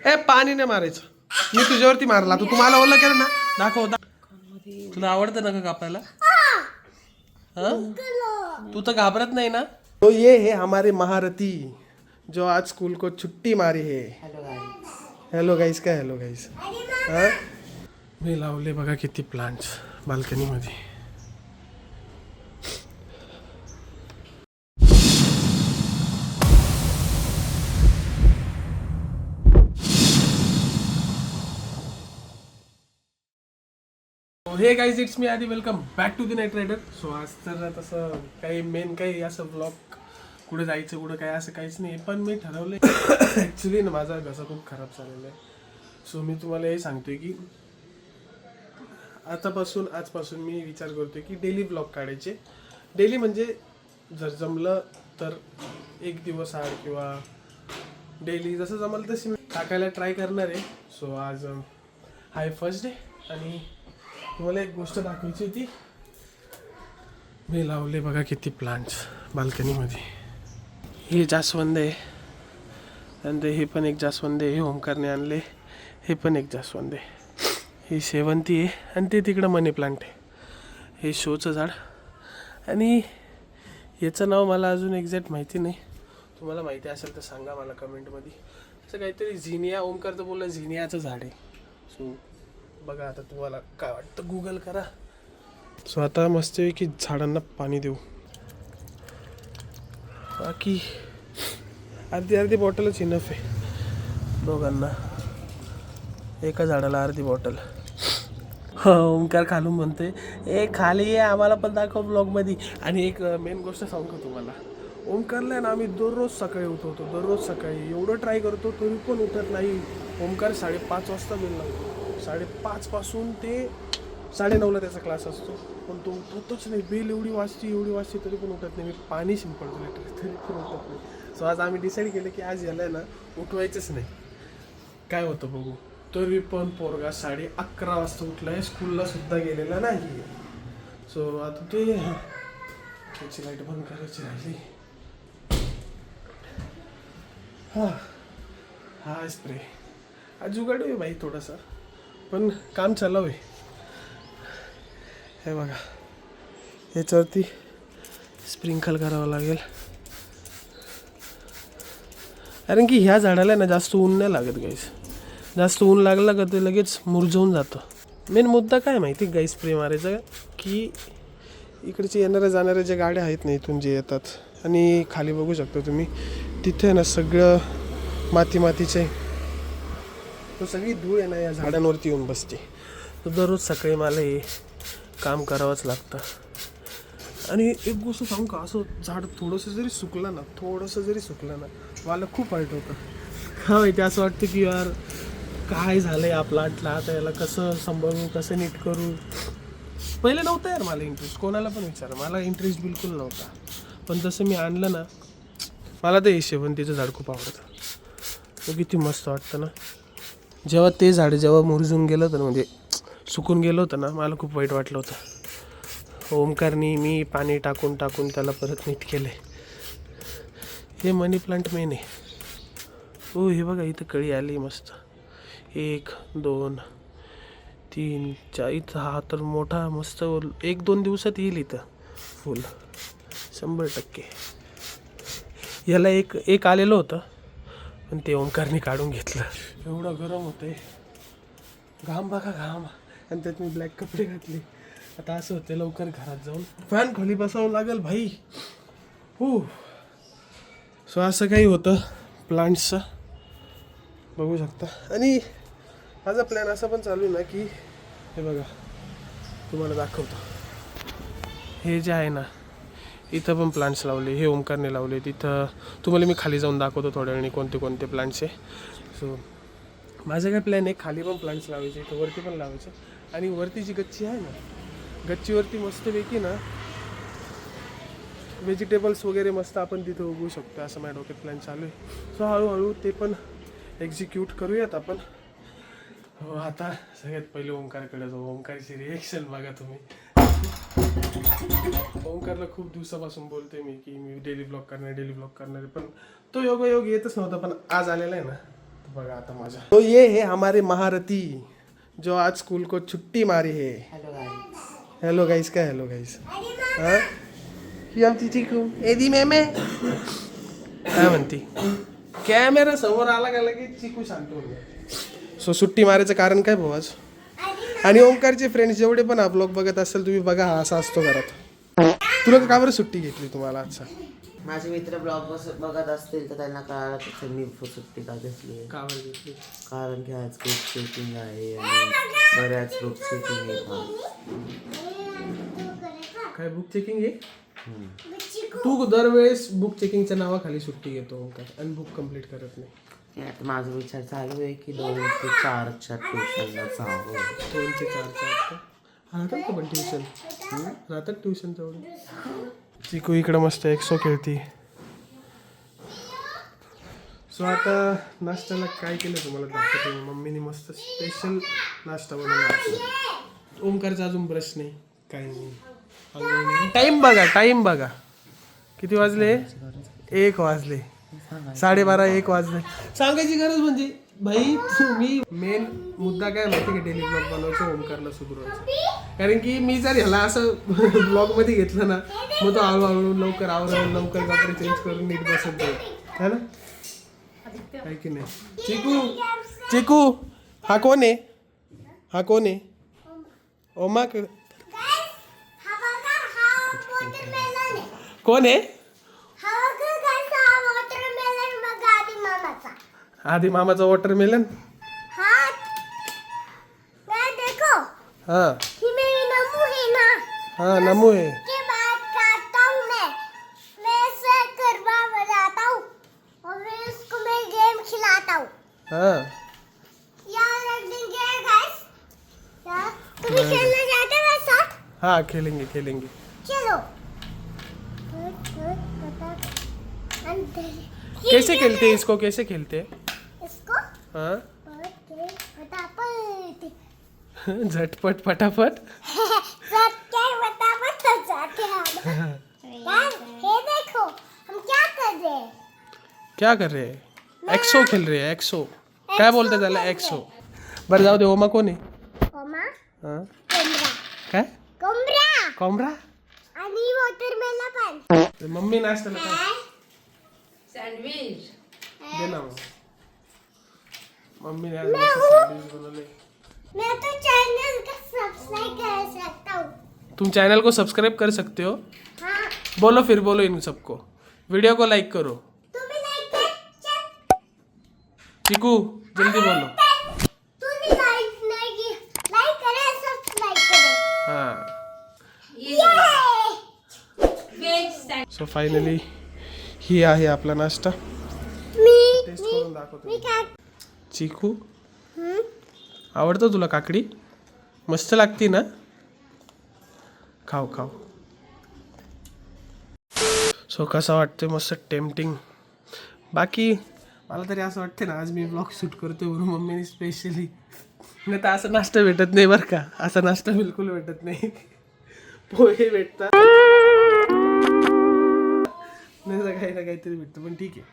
ए पाणी नाही मारायचं, मी तुझ्यावरती मारला तू तुम्हाला ओलं केलं ना. दाखव तुला आवडतं ना का कापायला? तू तर घाबरत नाही ना. तो ये है हमारे महारथी जो आज स्कूल को छुट्टी मारी है. हॅलो गाईस. काय हॅलो गाईस? मी लावले बघा किती प्लांट्स बाल्कनी मध्ये. हे guys it's me Aadhi. Welcome back to the night rider. So आज तर तसं काही मेन काही असं ब्लॉग कुठे जायचं कुठं काय असं काहीच नाही. पण मी ठरवलं ॲक्च्युली ना माझा घसा खूप खराब झालेला आहे. सो मी तुम्हाला हे सांगतोय की आजपासून मी विचार करतोय की डेली ब्लॉग काढायचे. डेली म्हणजे जर जमलं तर एक दिवस आड किंवा डेली जसं जमलं तशी मी टाकायला ट्राय करणार आहे. सो आज हाय फर्स्ट डे आणि तुम्हाला एक गोष्ट दाखवायची होती. मी लावले बघा किती प्लांट्स बाल्कनीमध्ये. हे जास्वंद आहे आणि हे पण एक जास्वंद आहे. हे ओमकारने आणले. हे पण एक जास्वंद आहे. ही शेवंती आहे आणि ते तिकडं मनी प्लांट आहे. हे शोचं झाड आणि याचं नाव मला अजून एक्झॅक्ट माहिती नाही. तुम्हाला माहिती असेल तर सांगा मला कमेंटमध्ये. असं काहीतरी झिनिया, ओमकार तर बोलला झिनियाचं झाड आहे. सो बघा आता तुम्हाला काय वाटतं गुगल करा. सो आता मस्त आहे की झाडांना पाणी देऊ. बाकी अर्धी बॉटलच इनफ आहे दोघांना. एका झाडाला अर्धी बॉटल. ओमकार खालून म्हणते ए खाली आहे आम्हाला पण दाखव ब्लॉगमध्ये. आणि एक मेन गोष्ट सांगू का तुम्हाला, ओमकारला ना आम्ही दररोज सकाळी उठवतो. दररोज सकाळी एवढं ट्राय करतो तरी पण उठत नाही. ओमकार 5:30 वाजता बेल लावतो. 5:30 पासून ते 9:30ला त्याचा क्लास असतो. पण तो उठतच नाही. बेल एवढी वाजते तरी पण उठत नाही. मी पाणी शिंपडतो लिटर तरी पण उठत नाही. सो आज आम्ही डिसाईड केलं की आज याला ना उठवायचंच नाही. काय होतं बघू. तरी पण पोरगा 11:30 वाजता उठलाय. स्कूलला सुद्धा गेलेला नाही. सो आता ते त्याची लाईट बंद करायची राहिली. हा स्प्रे आज जुगाडू आहे बाई थोडासा, पण काम चालू आहे. हे बघा याच्यावरती स्प्रिंकल करावं लागेल. कारण की ह्या झाडाला ना जास्त ऊन नाही लागत गाईस. जास्त ऊन लागलं का ते लगेच मुरझवून जातं. मेन मुद्दा काय माहिती गाईस स्प्रे मारायचा की इकडचे येणाऱ्या जाणाऱ्या ज्या गाड्या आहेत ना इथून जे येतात आणि खाली बघू शकता तुम्ही तिथे ना सगळं मातीचे तो सगळी धूळ आहे ना या झाडांवरती येऊन बसते. तर दररोज सकाळी मला हे काम करावंच लागतं. आणि एक गोष्ट सांगू का, असं झाड थोडंसं जरी सुकलं ना मला खूप वाईट होतं. का माहिती असं वाटतं की यार काय झालं आहे आपला आता याला कसं सांभाळू, कसं नीट करू. पहिले नव्हतं यार मला इंटरेस्ट. कोणाला पण विचारा मला इंटरेस्ट बिलकुल नव्हता. पण तसं मी आणलं ना मला तर हे शेवंतीचं झाड खूप आवडतं. तो किती मस्त वाटतं ना. जेव्हा ते झाड मुरझून गेलं होतं ना म्हणजे सुकून गेलं होतं ना मला खूप वाईट वाटलं होतं. ओमकारनी मी पाणी टाकून त्याला परत नीट केलं आहे. हे मनी प्लांट मेन आहे. हो हे बघा इथं कळी आली मस्त. 1 2 3 4 इथं हा तर मोठा मस्त 1-2 दिवसात येईल इथं फुल 100%. याला एक आलेलं होतं पण ते ओमकारने काढून घेतलं. एवढं गरम होतंय. घाम बघा घाम. आणि त्यात मी ब्लॅक कपडे घातले. आता असं होतं लवकर घरात जाऊन फॅन खाली बसावं लागेल भाई. हो सो असं काही होतं प्लांट्सचं बघू शकता. आणि माझा प्लॅन असा पण चालू आहे ना की हे बघा तुम्हाला दाखवतो. हे जे आहे ना इथं पण प्लांट्स लावले. हे ओमकारने लावले. तिथं तुम्हाला मी खाली जाऊन दाखवतो थोड्या वेळाने कोणते प्लांट्स आहे. सो माझा काय प्लॅन आहे खाली पण प्लांट्स लावायचे, इथं वरती पण लावायचे. आणि वरती जी गच्ची आहे ना गच्चीवरती मस्तपैकी ना व्हेजिटेबल्स वगैरे मस्त आपण तिथं उगवू शकतो. असं माझ्या डोक्यात प्लॅन चालू आहे. सो हळूहळू ते पण एक्झिक्यूट करूयात आपण. हो आता सगळ्यात पहिले ओमकारकडे जाऊ. ओमकारची रिएक्शन बघा तुम्ही. ओमकारला खूप दिवसापासून बोलतोय मी की मी डेली ब्लॉग करणार पण तो योगायोग येतच नव्हता. पण आज आलेला आहे ना बघा आता माझा तो ये है हमारे महारथी जो आज स्कूल को छुट्टी मारी है. हॅलो गाईस. काय हॅलो गाईस? हा ही आमची चिकू एदी मेमे काय म्हणते. कॅमेरा समोर आला का लगेच चिकू शांत होऊन जाते. सो सुट्टी मारायचं कारण काय भाऊ आज. आणि ओंकारचे फ्रेंड्स जेवढे पण हा ब्लॉग बघत असेल तुम्ही बघा, हा असा असतो घरात. तुला का बरं सुट्टी घेतली तुम्हाला आजचा? माझे मित्र ब्लॉग बघत असतील तर त्यांना कळालं की मी सुट्टी का घेतली. का बरं घेतली? कारण की आज ग्रुप चेकिंग आहे आणि बऱ्याच ग्रुप चेकिंग आहे. काय बुक चेकिंग आहे? तू दरवेळेस बुक चेकिंगच्या नावाखाली सुट्टी घेतो ओंकार आणि बुक कंप्लीट करत नाही. आता माझा विचार चालू आहे की 2 ते 4च्या ट्युशनला जावं. 2 ते 4 राहतात का पण ट्युशन? राहतात ट्युशन जवळ. चिकू इकडं मस्त एक्सो खेळती. सो आता नाश्त्याला काय केलं तुम्हाला दाखवतो. मम्मीने मस्त स्पेशल नाश्ता बनवला. ओंकारचा अजून ब्रश नाही, काही नाही. टाइम बघा किती वाजले. 1 वाजले. 12:30 1 वाजले. सांगायची गरज म्हणजे भाई तुम्ही मेन मुद्दा काय माहिती का डेली ब्लॉग बनवायचं ओंकारला सुधरवायचं. कारण की मी जर ह्याला असं ब्लॉग मध्ये घेतलं ना मग तो हळूहळू लवकर आवरून लवकर कपडे चेंज करून नीट बसत जाईल है ना. आहे की नाही. चिकू हा कोण आहे? हा कोण आहे? ओमा कोण आहे? आधी मामाचा वॉटरमेलन. हाँ हाँ नमू है. के बाद काटता हूँ मैं इसे गरबा बजाता हूँ और फिर इसको मैं गेम खिलाता हूँ. हाँ यार एक दिन क्या है गाइस, यार तुम खेलने जाते हो मेरे साथ? हाँ खेलेंगे. चलो. कैसे खेलते हैं इसको? कैसे खेलते हैं इसको हाँ? फटाफट झटपट फटाफट. ये देखो हम क्या कर रहे हैं. क्या कर रहे हैं? एक्सो खेल रहे हैं. एक्सो काय बोलते त्याला? एक्सो. बरं जाऊ दे. ओमा कोण आहे? ओमा हाँ कोंबरा. काय? कोंबरा कोंबरा. आणि वॉटरमेलन पण. मम्मी नाश्त्याला काय सँडविच दे ना मग. मम्मी ने आज मस्त सँडविच बनवले. मैं तो चैनल का सब्सक्राइब कर सकता हूँ. तुम चैनल को सब्सक्राइब कर सकते हो. हाँ बोलो इन सबको. वीडियो को लाइक करो. तुम्ही लाइक कर. चल. चिकू जल्दी बोलो. तूने लाइक नहीं की. लाइक करे सब्सक्राइब करे. हाँ व्हेज सो फायनली ही आहे आपला नाश्ता. मी टेस्ट करून दाखवतो. मी काय. चिकू आवडतं तुला काकडी? मस्त लागती ना. खाऊ. सो कसा वाटते? मस्त टेम्पटिंग. बाकी मला तरी असं वाटतं ना आज मी ब्लॉग शूट करतो म्हणून मम्मीने स्पेशली. नाही तर असं नाश्ता भेटत नाही बरं का. असा नाश्ता बिलकुल भेटत नाही. पोहे भेटतात नाही तर काही ना काहीतरी भेटतं. पण ठीक आहे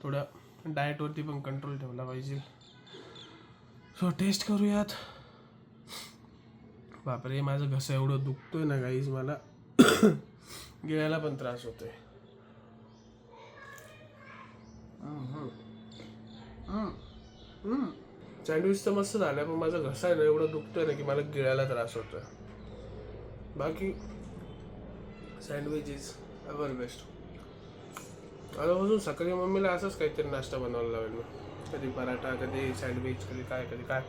थोडं डाएटवरती पण कंट्रोल ठेवला पाहिजे. सो टेस्ट करूयात. बापरे माझं घसा एवढं दुखतोय ना गाईज. मला गिळायला पण त्रास होतोय. सँडविच तर मस्त झालं पण माझा घसा आहे ना एवढं दुखतोय ना की मला गिळायला त्रास होतोय. बाकी सँडविच इज एव्हर बेस्ट. आतापासून सकाळी मम्मीला असंच काहीतरी नाश्ता बनवायला लावेल मी. कधी पराठा, कधी सँडविच, कधी काय.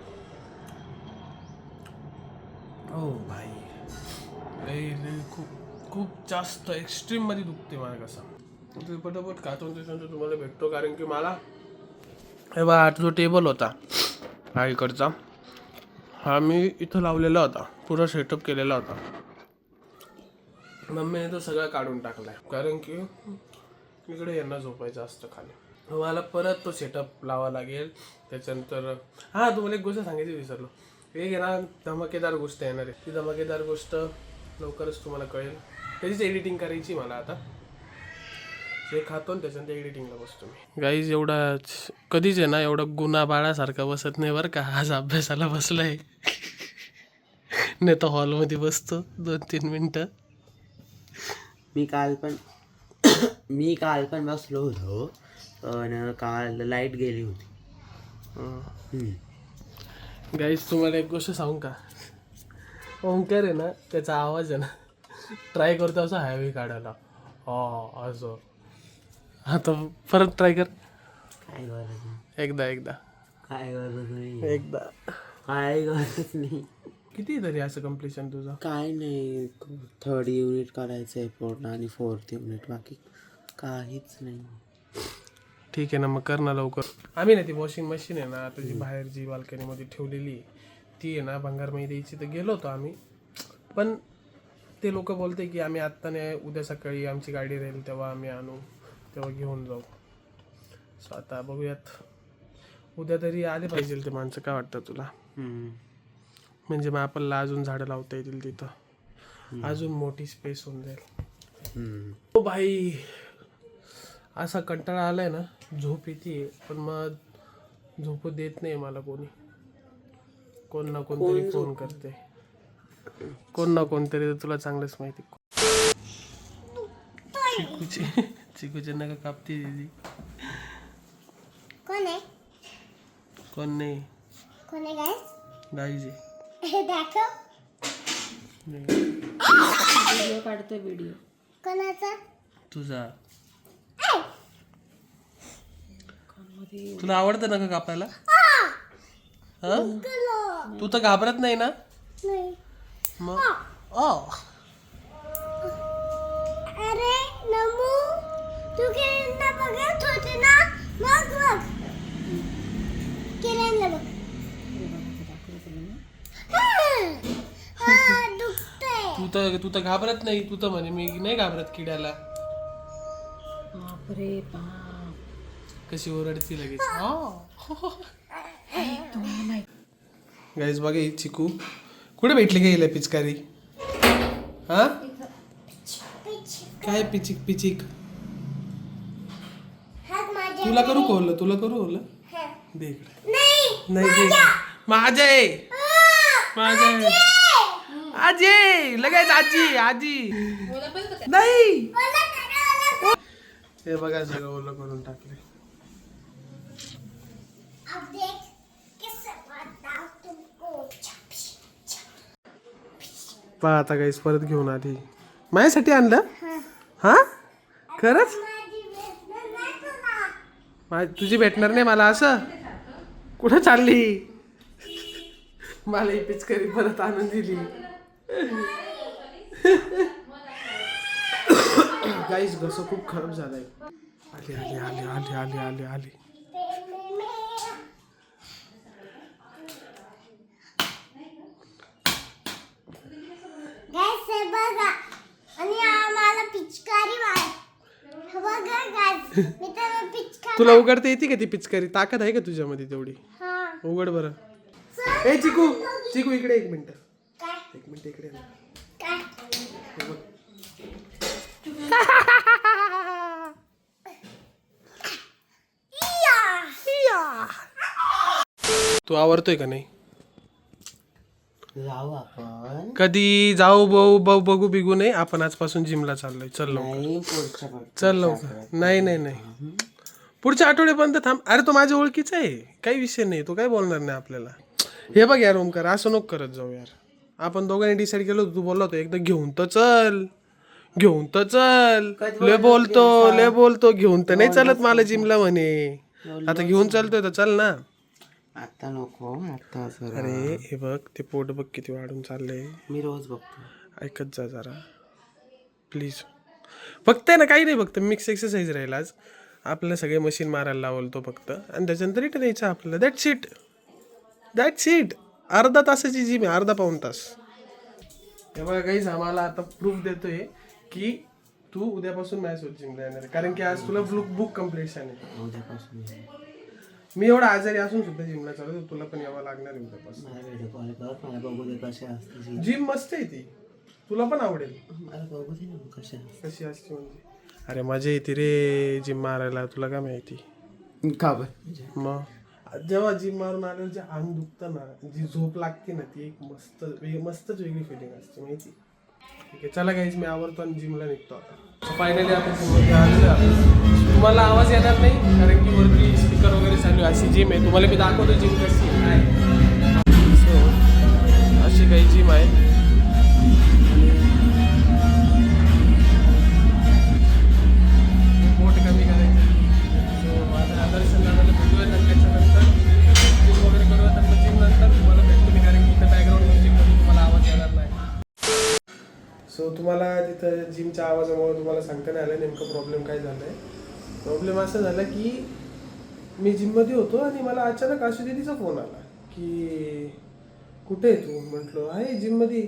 ओ भाई लई खूप जास्त एक्स्ट्रीम मध्ये दुखते मला कसा. ते पटापट खातो त्याच्यानंतर तुम्हाला भेटतो. कारण की मला हे बघा जो टेबल होता हा इकडचा हा मी इथं लावलेला होता. पुरा सेटअप केलेला होता. मम्मीने तो सगळा काढून टाकलाय कारण की इकडे यांना झोपायचं असतं खाली. मला परत तो सेटअप लावा लागेल. त्याच्यानंतर हां तुम्हाला एक गोष्ट सांगायची विसरलो. एक आहे ना धमाकेदार गोष्ट येणार आहे. ती धमाकेदार गोष्ट लवकरच तुम्हाला कळेल. त्याचीच एडिटिंग करायची मला आता. जे खातो आणि त्याच्यानंतर एडिटिंगला बसतो मी. गाईज एवढा कधीच आहे ना एवढा गुन्हा बाळासारखा बसत नाही बरं का. आज अभ्यासाला बसलाय नाही तर हॉलमध्ये बसतो 2-3 मिनटं. मी काल पण बसलो होतो पण काल लाईट गेली होती. गाईज तुम्हाला एक गोष्ट सांगू का. ओंकार आहे ना त्याचा आवाज आहे ना ट्राय करतो असं हायवे काढायला. असं आता परत ट्राय कर. काय गरज नाही. एकदा काय गरज नाही. एकदा काय गरज नाही. किती तरी असं कम्प्लिशन तुझं. काय नाही 3rd युनिट करायचं आहे पूर्ण आणि 4th युनिट बाकी काहीच नाही. ठीक आहे ना मग कर ना लवकर. आम्ही ना ती वॉशिंग मशीन आहे ना तुझी बाहेर जी बाल्कनीमध्ये ठेवलेली ती आहे ना भंगारमध्ये द्यायची तर गेलो होतो आम्ही. पण ते लोक बोलते की आम्ही आत्ता नाही उद्या सकाळी आमची गाडी राहील तेव्हा आम्ही आणू तेव्हा घेऊन जाऊ. सो आता बघूयात उद्या तरी आले पाहिजे ते माणसं. काय वाटतं तुला. म्हणजे मग आपल्याला अजून झाडं लावता येतील तिथं. अजून मोठी स्पेस होऊन जाईल. ओ भाई असा कंटाळा आलाय ना झोप येते पण मग झोपू देत नाही मला कोणी. कोण ना कोणतरी फोन करते. कोण ना कोणतरी तुला चांगलंच माहिती. चिकूचे नका कापते दीदी. कोण आहे कोण नाही कोण आहे गाईस गाईज दाखव व्हिडिओ काढतोय व्हिडिओ. कोणाचा तुझा. तुला आवडतं ना का कापायला. हा तू तर घाबरत नाही ना नाही. मग. अरे नमू तू किरणला बघत होती ना मग बघ किरणला बघ. दुखतंय. तू तर घाबरत नाही. तू तर म्हणे मी नाही घाबरत किड्याला. बापरे बाप. कशी ओरडती लगेच. गाईज बघा ही चिकू कुठे भेटली का हिला पिचकारी. हा काय पिचिक पिचिक. हात माझ्या तुला करू खोल तुला करू खोल. दे इकडे. नाही नाही दे माझं आहे. माझं आहे. आजी लगेच आजी आजी नाही. हे बघा सगळं ओलं करून टाकले. अब देख कैसे बताऊं तुमको. पहा आता काहीच परत घेऊन आली. माझ्यासाठी आणलं. हा खरंच माझी वेदना नाही तुला. तुझी भेटणार नाही मला असं. कुठं चालली. मला ही पिचकारी परत आणून दिली. गाईस घस खूप खराब झालाय. आली आली आली आली आली आली आली. गॅस हे बघा आणि आम्हाला पिचकारी वाढ बघा गॅस मी तर पिचकारी. तुला उघडता येते का ती पिचकारी. ताकद आहे का तुझ्यामध्ये तेवढी. हा उघड बरं. ए चिकू चिकू इकडे 1 मिनिट. काय 1 मिनिट इकडे ना. काय हे बघ. तू आवडतोय का नाही. जाऊ आपण. कधी जाऊ बघू बिगू नाही. आपण आजपासून जिमला चाललोय. चल लवकर. नाही पुढच्या चल लवकर. नाही नाही नाही पुढच्या आठवड्यापर्यंत थांब. अरे तो माझ्या ओळखीचा आहे काही विषय नाही. तो काय बोलणार नाही आपल्याला. हे बघ यार ओमकार असं नको करत जाऊ यार. आपण दोघांनी डिसाईड केलं होतं. तू बोलला होता एकदा घेऊन तर चल घेऊन तर चल. लय बोलतो घेऊन तर नाही चालत मला जिमला म्हणे. आता घेऊन चालतोय तर चल ना. आता नको आता असं. अरे हे बघ ते पोट बघ किती वाढून चाललंय. मी रोज बघतो. ऐकत जा जरा प्लीज. फक्त आहे ना काही नाही. फक्त मिक्स एक्सरसाइज राहील आज. आपल्याला सगळे मशीन मारायला लावलं तो फक्त आणि त्याच्यानंतर रिटर्न यायचं आपल्याला. That's it. अर्धा तासाची जिम आहे. अर्धा पाऊण तास. हे बघा काहीच आम्हाला आता प्रूफ देतोय की तू उद्यापासून माझ्यासोबत जिमला येणार आहे. कारण की आज तुला बुक कम्प्लीशन आहे. उद्यापासून मी एवढा आजारी असून सुद्धा जिमला चालू. तुला पण यावं लागणार आहे उद्यापासून. मला व्हिडिओ कॉल कर. मला बघू दे कसे असते. जिम मस्त आहे ती. तुला पण आवडेल. मला बघू दे ना कसे असते. कशी असते म्हणजे अरे मजा येते रे जिम मारायला, तुला काय माहिती. का बरं? मग जेव्हा जिम मारून आल्यावर जे अंग दुखतं ना, जी झोप लागते ना, ती एक मस्तच वेगळी फिलिंग असते माहिती. ठीक आहे चला गाईज, मी आवरतो आणि जिमला निघतो आता. फायनली आपण जिममध्ये आलेलो आहे. तुम्हाला आवाज येणार नाही कारण की वरती स्पीकर वगैरे चालू आहे. अशी जिम आहे, तुम्हाला मी दाखवतो जिम कशी आहे. सो अशी काही जिम आहे. पोट कमी करायचं. सो आता आदर्शन दादाला भेटूया त्याच्यानंतर जिम वगैरे करूया. तर मग जिम नंतर तुम्हाला भेटतो मी, कारण की इथं बॅकग्राऊंड म्युझिकमध्ये तुम्हाला आवाज येणार नाही. सो तुम्हाला तिथं जिमच्या आवाजामुळे तुम्हाला सांगता नाही आलं नेमकं प्रॉब्लेम काय झालं आहे. प्रॉब्लेम असा झाला की मी जिममध्ये होतो आणि मला अचानक आशू दीदीचा फोन आला की कुठे आहे तू. म्हटलो आहे जिममध्ये.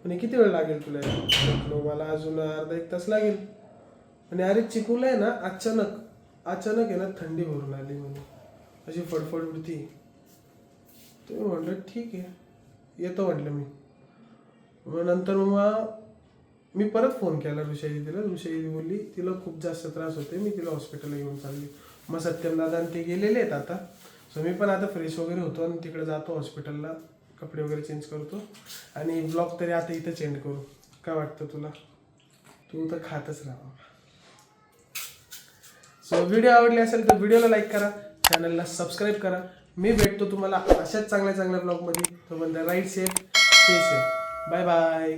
आणि किती वेळ लागेल तुला. म्हटलो मला अजून अर्धा एक तास लागेल. आणि अरे चिकूला आहे ना अचानक आहे ना थंडी भरून आली म्हणे, अशी फडफड उडती. तर म्हटलं ठीक आहे येतो म्हटलं मी. मग नंतर मग मी परत फोन केला ऋषा दीदीला. ऋषा दीदी बोलली तिला खूप जास्त त्रास होते, मी तिला हॉस्पिटलला घेऊन चालली. मग सत्यम दादा आणि ते गेलेले आहेत आता. सो मी पण आता फ्रेश वगैरे होतो आणि तिकडे जातो हॉस्पिटलला, कपडे वगैरे चेंज करतो आणि ब्लॉग तरी आता इथं चेंज करू. काय वाटतं तुला. तू तर खातच राहा. सो व्हिडिओ आवडली असेल तर व्हिडिओला लाईक करा, चॅनलला सबस्क्राईब करा. मी भेटतो तुम्हाला अशाच चांगल्या ब्लॉगमध्ये. तोपर्यंत ride safe, stay safe. Bye bye.